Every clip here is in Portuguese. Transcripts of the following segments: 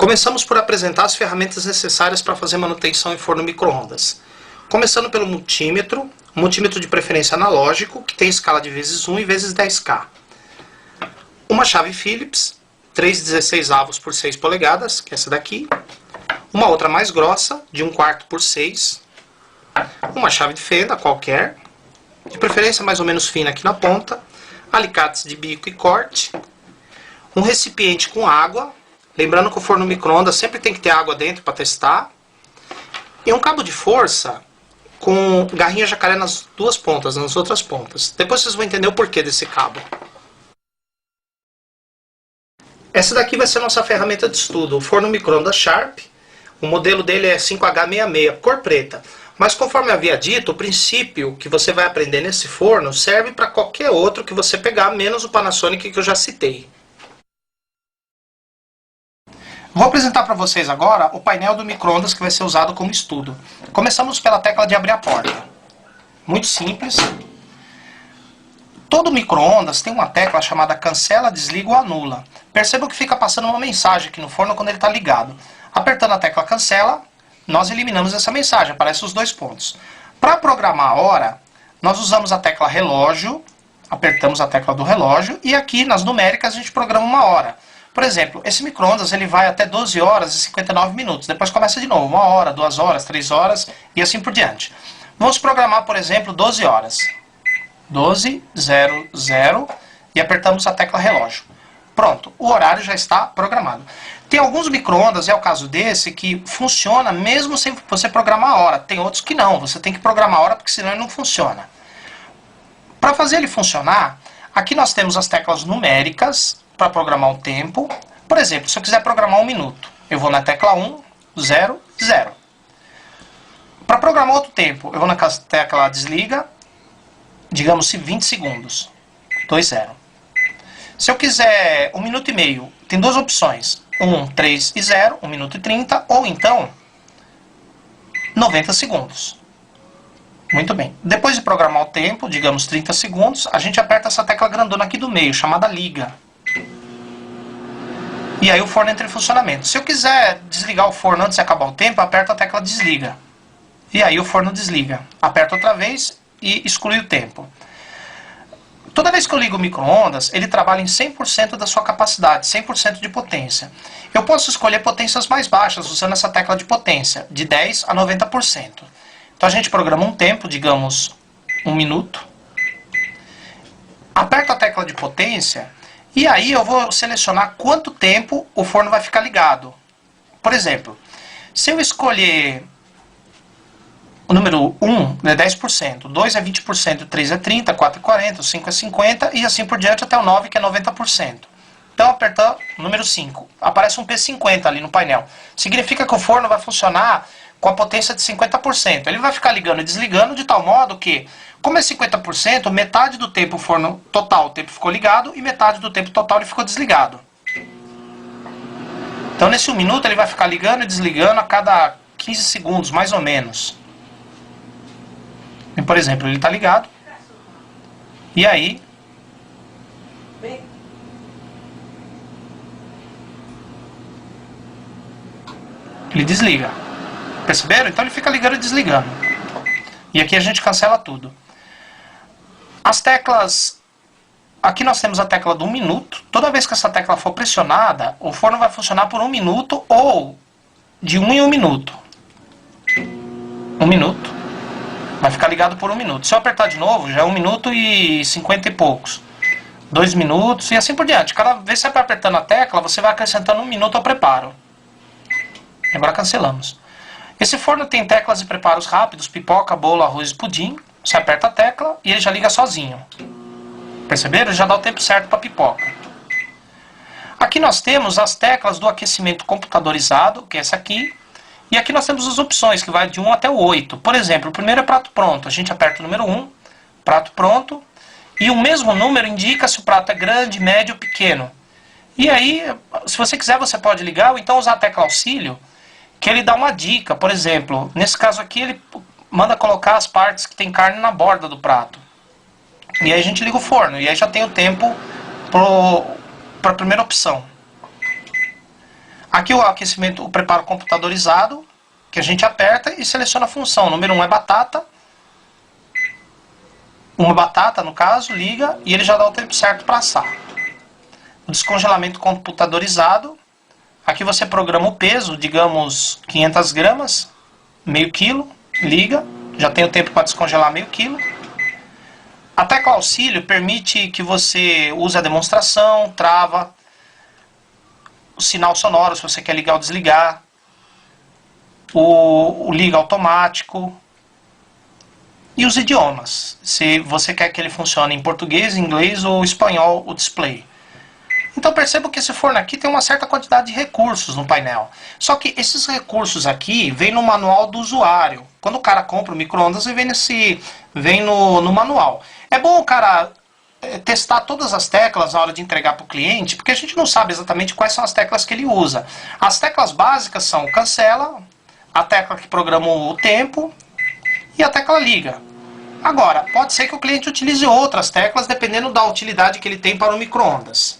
Começamos por apresentar as ferramentas necessárias para fazer manutenção em forno micro-ondas. Começando pelo multímetro, um multímetro de preferência analógico, que tem escala de vezes 1 e vezes 10K. Uma chave Phillips, 3/16 avos por 6 polegadas, que é essa daqui. Uma outra mais grossa, de 1/4 por 6. Uma chave de fenda qualquer, de preferência mais ou menos fina aqui na ponta. Alicates de bico e corte. Um recipiente com água. Lembrando que o forno micro-ondas sempre tem que ter água dentro para testar. E um cabo de força com garrinha jacaré nas duas pontas, nas outras pontas. Depois vocês vão entender o porquê desse cabo. Essa daqui vai ser a nossa ferramenta de estudo, o forno micro-ondas Sharp. O modelo dele é 5H66, cor preta. Mas conforme havia dito, o princípio que você vai aprender nesse forno serve para qualquer outro que você pegar, menos o Panasonic que eu já citei. Vou apresentar para vocês agora o painel do micro-ondas que vai ser usado como estudo. Começamos pela tecla de abrir a porta. Muito simples. Todo micro-ondas tem uma tecla chamada cancela, desliga ou anula. Percebam que fica passando uma mensagem aqui no forno quando ele está ligado. Apertando a tecla cancela, nós eliminamos essa mensagem, aparecem os dois pontos. Para programar a hora, nós usamos a tecla relógio, apertamos a tecla do relógio e aqui nas numéricas a gente programa uma hora. Por exemplo, esse micro-ondas ele vai até 12 horas e 59 minutos. Depois começa de novo, 1 hora, 2 horas, 3 horas e assim por diante. Vamos programar, por exemplo, 12 horas. 12:00 e apertamos a tecla relógio. Pronto, o horário já está programado. Tem alguns micro-ondas, é o caso desse, que funciona mesmo sem você programar a hora. Tem outros que não, você tem que programar a hora porque senão ele não funciona. Para fazer ele funcionar, aqui nós temos as teclas numéricas para programar um tempo. Por exemplo, se eu quiser programar 1 minuto, eu vou na tecla 1, 0, 0. Para programar outro tempo, eu vou na tecla desliga, digamos 20 segundos, 2, 0. Se eu quiser 1 minuto e meio, tem duas opções, 1, 3 e 0, 1 minuto e 30, ou então 90 segundos. Muito bem. Depois de programar o tempo, digamos 30 segundos, a gente aperta essa tecla grandona aqui do meio, chamada liga. E aí o forno entra em funcionamento. Se eu quiser desligar o forno antes de acabar o tempo, aperto a tecla desliga. E aí o forno desliga. Aperto outra vez e exclui o tempo. Toda vez que eu ligo o micro-ondas, ele trabalha em 100% da sua capacidade, 100% de potência. Eu posso escolher potências mais baixas usando essa tecla de potência, de 10 a 90%. Então a gente programa um tempo, digamos 1 minuto. Aperto a tecla de potência e aí eu vou selecionar quanto tempo o forno vai ficar ligado. Por exemplo, se eu escolher o número 1 é 10%, 2 é 20%, 3 é 30%, 4 é 40%, 5 é 50% e assim por diante até o 9 que é 90%. Então apertar o número 5, aparece um P50 ali no painel. Significa que o forno vai funcionar com a potência de 50%. Ele vai ficar ligando e desligando de tal modo que, como é 50%, metade do tempo o forno total o tempo ficou ligado e metade do tempo total ele ficou desligado. Então nesse 1 minuto ele vai ficar ligando e desligando a cada 15 segundos, mais ou menos. E, por exemplo, ele está ligado. E aí ele desliga. Perceberam? Então ele fica ligando e desligando. E aqui a gente cancela tudo. As teclas... Aqui nós temos a tecla do 1 minuto. Toda vez que essa tecla for pressionada, o forno vai funcionar por 1 minuto ou de 1 em 1 minuto. 1 minuto. Vai ficar ligado por 1 minuto. Se eu apertar de novo, já é 1 minuto e 50 e poucos. 2 minutos e assim por diante. Cada vez que você vai apertando a tecla, você vai acrescentando 1 minuto ao preparo. Agora cancelamos. Esse forno tem teclas de preparos rápidos, pipoca, bolo, arroz e pudim. Você aperta a tecla e ele já liga sozinho. Perceberam? Já dá o tempo certo para a pipoca. Aqui nós temos as teclas do aquecimento computadorizado, que é essa aqui. E aqui nós temos as opções, que vai de 1 até o 8. Por exemplo, o primeiro é prato pronto. A gente aperta o número 1, prato pronto. E o mesmo número indica se o prato é grande, médio ou pequeno. E aí, se você quiser, você pode ligar ou então usar a tecla auxílio, que ele dá uma dica. Por exemplo, nesse caso aqui, ele manda colocar as partes que tem carne na borda do prato. E aí a gente liga o forno. E aí já tem o tempo para a primeira opção. Aqui o aquecimento, o preparo computadorizado, que a gente aperta e seleciona a função. Número 1 é batata. Uma batata, no caso, liga e ele já dá o tempo certo para assar. O descongelamento computadorizado. Aqui você programa o peso, digamos 500 gramas, meio quilo, liga, já tem o tempo para descongelar meio quilo. A tecla auxílio permite que você use a demonstração, trava, o sinal sonoro se você quer ligar ou desligar, o liga automático e os idiomas, se você quer que ele funcione em português, inglês ou espanhol, o display. Então perceba que esse forno aqui tem uma certa quantidade de recursos no painel. Só que esses recursos aqui vêm no manual do usuário. Quando o cara compra o micro-ondas, ele vem no manual. É bom o cara testar todas as teclas na hora de entregar para o cliente, porque a gente não sabe exatamente quais são as teclas que ele usa. As teclas básicas são o cancela, a tecla que programa o tempo e a tecla liga. Agora, pode ser que o cliente utilize outras teclas dependendo da utilidade que ele tem para o micro-ondas.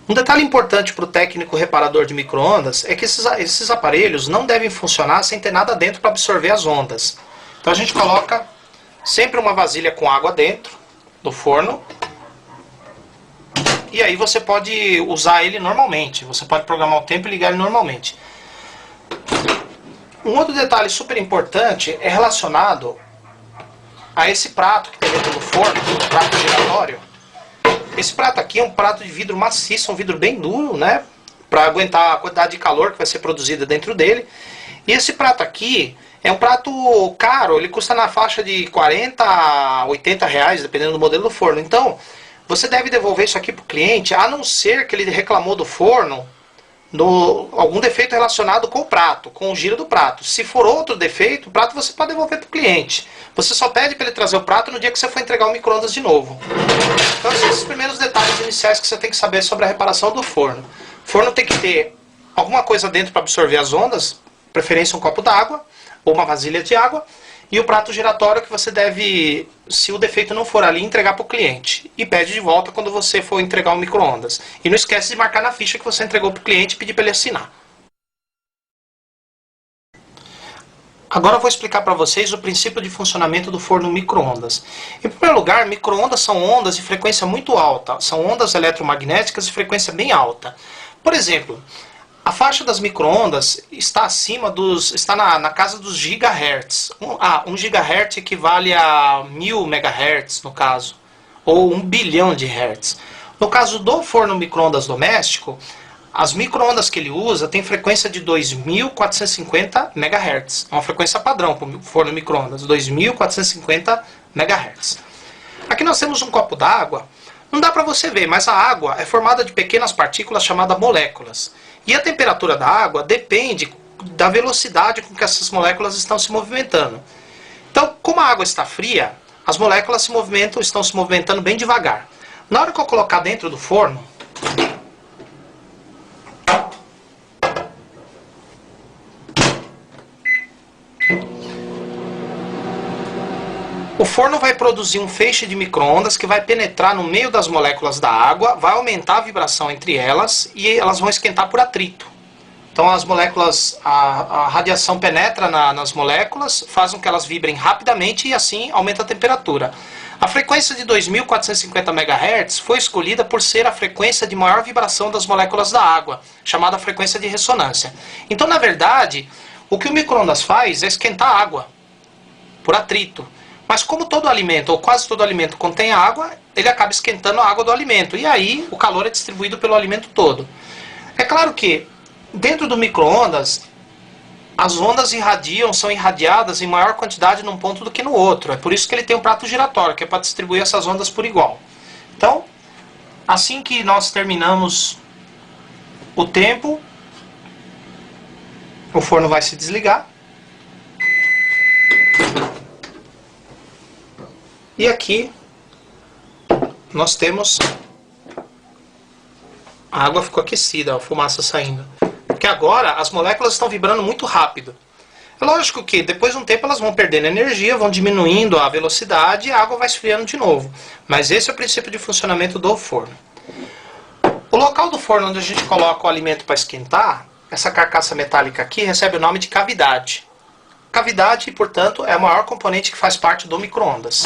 Um detalhe importante para o técnico reparador de micro-ondas é que esses aparelhos não devem funcionar sem ter nada dentro para absorver as ondas. Então a gente coloca sempre uma vasilha com água dentro do forno. E aí você pode usar ele normalmente. Você pode programar o tempo e ligar ele normalmente. Um outro detalhe super importante é relacionado a esse prato que tem dentro do forno, o prato giratório. Esse prato aqui é um prato de vidro maciço, um vidro bem duro, né? Para aguentar a quantidade de calor que vai ser produzida dentro dele. E esse prato aqui é um prato caro, ele custa na faixa de 40 a 80 reais, dependendo do modelo do forno. Então, você deve devolver isso aqui para o cliente, a não ser que ele reclamou do forno, algum defeito relacionado com o prato, com o giro do prato. Se for outro defeito, o prato você pode devolver para o cliente. Você só pede para ele trazer o prato no dia que você for entregar o micro-ondas de novo. Então, esses são os primeiros detalhes iniciais que você tem que saber sobre a reparação do forno. O forno tem que ter alguma coisa dentro para absorver as ondas, preferência um copo d'água ou uma vasilha de água, e o prato giratório que você deve, se o defeito não for ali, entregar para o cliente. E pede de volta quando você for entregar o micro-ondas. E não esquece de marcar na ficha que você entregou para o cliente e pedir para ele assinar. Agora eu vou explicar para vocês o princípio de funcionamento do forno micro-ondas. Em primeiro lugar, micro-ondas são ondas de frequência muito alta. São ondas eletromagnéticas de frequência bem alta. Por exemplo, a faixa das micro-ondas está está na casa dos gigahertz. 1 gigahertz equivale a 1000 megahertz, no caso, ou 1 bilhão de hertz. No caso do forno micro-ondas doméstico, as micro-ondas que ele usa têm frequência de 2450 MHz. É uma frequência padrão para o forno micro-ondas, 2450 MHz. Aqui nós temos um copo d'água. Não dá para você ver, mas a água é formada de pequenas partículas chamadas moléculas. E a temperatura da água depende da velocidade com que essas moléculas estão se movimentando. Então, como a água está fria, as moléculas estão se movimentando bem devagar. Na hora que eu colocar dentro do forno, o forno vai produzir um feixe de micro-ondas que vai penetrar no meio das moléculas da água, vai aumentar a vibração entre elas e elas vão esquentar por atrito. Então as moléculas, a radiação penetra nas moléculas, faz com que elas vibrem rapidamente e assim aumenta a temperatura. A frequência de 2450 MHz foi escolhida por ser a frequência de maior vibração das moléculas da água, chamada frequência de ressonância. Então, na verdade, o que o micro-ondas faz é esquentar a água por atrito. Mas como todo alimento, ou quase todo alimento, contém água, ele acaba esquentando a água do alimento. E aí o calor é distribuído pelo alimento todo. É claro que dentro do micro-ondas, as ondas são irradiadas em maior quantidade num ponto do que no outro. É por isso que ele tem um prato giratório, que é para distribuir essas ondas por igual. Então, assim que nós terminamos o tempo, o forno vai se desligar. E aqui nós temos a água ficou aquecida, a fumaça saindo. Porque agora as moléculas estão vibrando muito rápido. É lógico que depois de um tempo elas vão perdendo energia, vão diminuindo a velocidade e a água vai esfriando de novo. Mas esse é o princípio de funcionamento do forno. O local do forno onde a gente coloca o alimento para esquentar, essa carcaça metálica aqui, recebe o nome de cavidade. Cavidade, portanto, é o maior componente que faz parte do micro-ondas.